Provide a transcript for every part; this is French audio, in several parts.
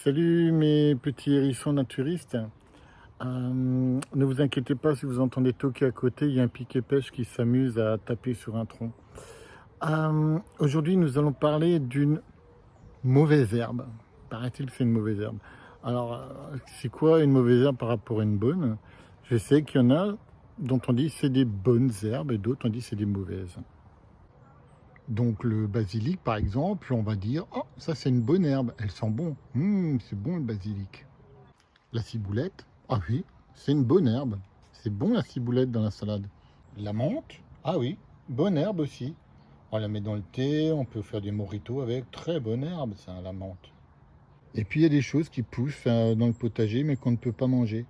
Salut mes petits hérissons naturistes. Ne vous inquiétez pas si vous entendez toquer à côté, il y a un piquet-pêche qui s'amuse à taper sur un tronc. Aujourd'hui, nous allons parler d'une mauvaise herbe. Paraît-il que c'est une mauvaise herbe. Alors, c'est quoi une mauvaise herbe par rapport à une bonne? Je sais qu'il y en a dont on dit c'est des bonnes herbes et d'autres on dit c'est des mauvaises. Donc le basilic, par exemple, on va dire, oh, ça c'est une bonne herbe, elle sent bon. C'est bon le basilic. La ciboulette, ah oui, c'est une bonne herbe. C'est bon la ciboulette dans la salade. La menthe, ah oui, bonne herbe aussi. On la met dans le thé, on peut faire des mojitos avec. Très bonne herbe, ça, la menthe. Et puis il y a des choses qui poussent dans le potager mais qu'on ne peut pas manger.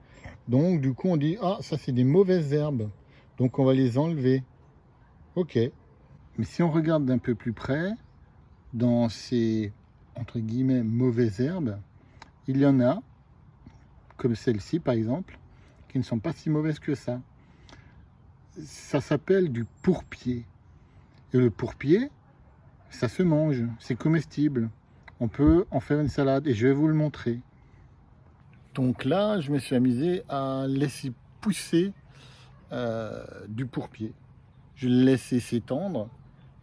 Donc du coup on dit, ah ça c'est des mauvaises herbes. Donc on va les enlever. Ok. Mais si on regarde d'un peu plus près, dans ces, entre guillemets, mauvaises herbes, il y en a, comme celle-ci par exemple, qui ne sont pas si mauvaises que ça. Ça s'appelle du pourpier. Et le pourpier, ça se mange, c'est comestible. On peut en faire une salade et je vais vous le montrer. Donc là, je me suis amusé à laisser pousser du pourpier. Je l'ai laissé s'étendre.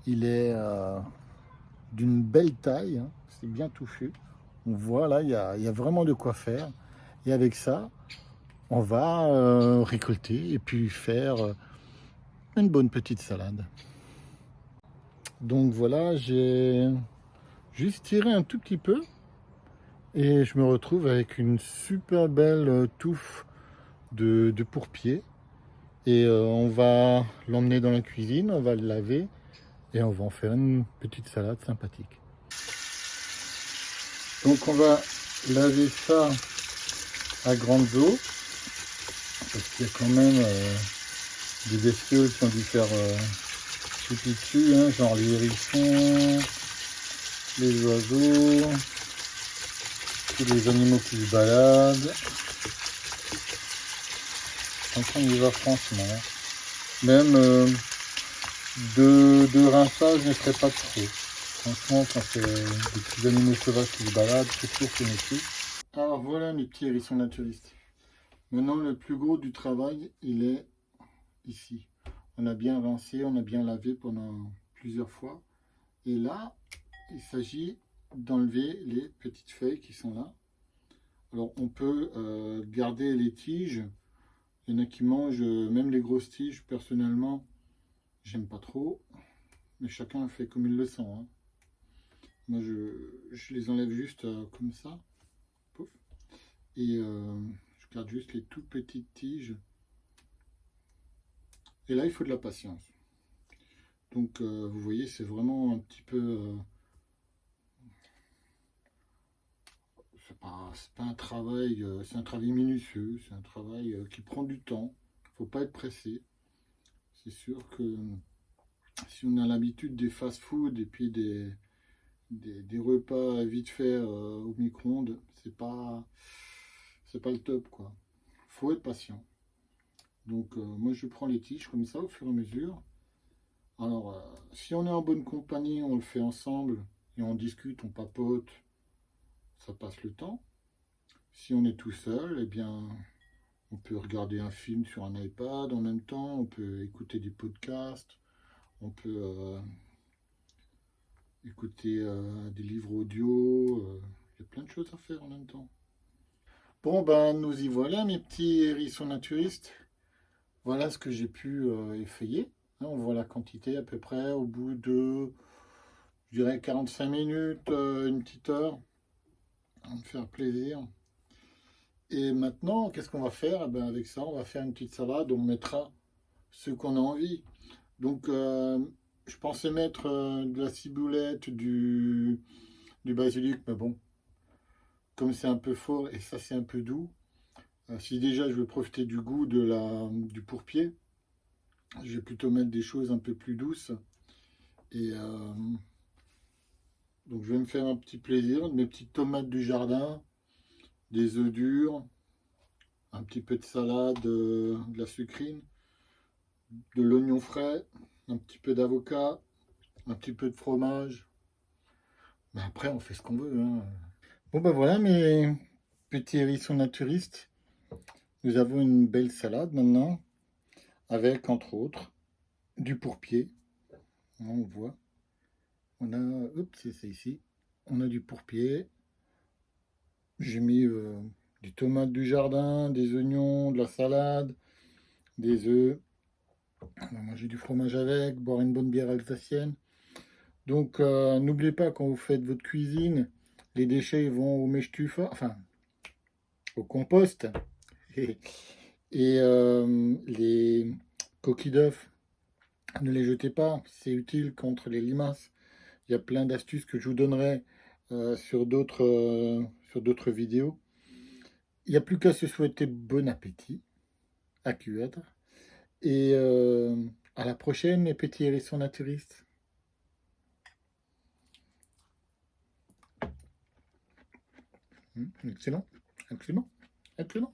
Il est d'une belle taille, hein. C'est bien touffu. On voit là, il y a vraiment de quoi faire. Et avec ça, on va récolter et puis faire une bonne petite salade. Donc voilà, j'ai juste tiré un tout petit peu et je me retrouve avec une super belle touffe de pourpier. Et on va l'emmener dans la cuisine, on va le laver et on va en faire une petite salade sympathique. Donc on va laver ça à grande eau parce qu'il y a quand même des bestioles qui ont dû faire pipi dessus, hein, genre les hérissons, les oiseaux, tous les animaux qui se baladent. Enfin, on y va franchement. Même de rinçage, je ne ferai pas trop. Franchement, quand c'est des petits animaux sauvages qui se baladent, c'est sûr que métier. Alors voilà mes petits hérissons naturistes. Maintenant, le plus gros du travail, il est ici. On a bien rincé, on a bien lavé pendant plusieurs fois. Et là, il s'agit d'enlever les petites feuilles qui sont là. Alors on peut garder les tiges. Il y en a qui mangent même les grosses tiges. Personnellement, j'aime pas trop. Mais chacun fait comme il le sent, hein. Moi, je les enlève juste comme ça. Pouf. Et je garde juste les toutes petites tiges. Et là, il faut de la patience. Donc, vous voyez, c'est vraiment un petit peu... c'est pas un travail, c'est un travail minutieux, c'est un travail qui prend du temps. Il ne faut pas être pressé. C'est sûr que si on a l'habitude des fast-food et puis des repas vite fait au micro-ondes, c'est pas le top, quoi. Faut être patient. Donc moi je prends les tiges comme ça au fur et à mesure. Alors si on est en bonne compagnie, on le fait ensemble et on discute, on papote, ça passe le temps. Si on est tout seul, eh bien on peut regarder un film sur un iPad en même temps, on peut écouter des podcasts, on peut écouter des livres audio, il y a plein de choses à faire en même temps. Bon ben nous y voilà mes petits hérissons naturistes. Voilà ce que j'ai pu effeuiller. Hein, on voit la quantité à peu près au bout de, je dirais, 45 minutes, une petite heure. On va me faire plaisir. Et maintenant, qu'est-ce qu'on va faire? Eh ben, avec ça, on va faire une petite salade. On mettra ce qu'on a envie. Donc, je pensais mettre de la ciboulette, du basilic, mais bon, comme c'est un peu fort et ça c'est un peu doux, si déjà je veux profiter du goût du pourpier, je vais plutôt mettre des choses un peu plus douces. Et donc je vais me faire un petit plaisir, de mes petites tomates du jardin, des œufs durs, un petit peu de salade, de la sucrine, de l'oignon frais, un petit peu d'avocat, un petit peu de fromage. Mais après on fait ce qu'on veut, hein. Bon ben voilà mes petits hérissons naturistes. Nous avons une belle salade maintenant, avec entre autres du pourpier. On voit. On a, oups, c'est ça ici. On a du pourpier. J'ai mis des tomates du jardin, des oignons, de la salade, des œufs. On va manger du fromage avec, boire une bonne bière alsacienne. Donc n'oubliez pas quand vous faites votre cuisine, les déchets ils vont au mèche-tufa, enfin au compost. Et, les coquilles d'œufs, ne les jetez pas, c'est utile contre les limaces. Il y a plein d'astuces que je vous donnerai sur d'autres vidéos. Il n'y a plus qu'à se souhaiter bon appétit à cuire. Et à la prochaine, les petits hérissons naturistes. Excellent, excellent, excellent.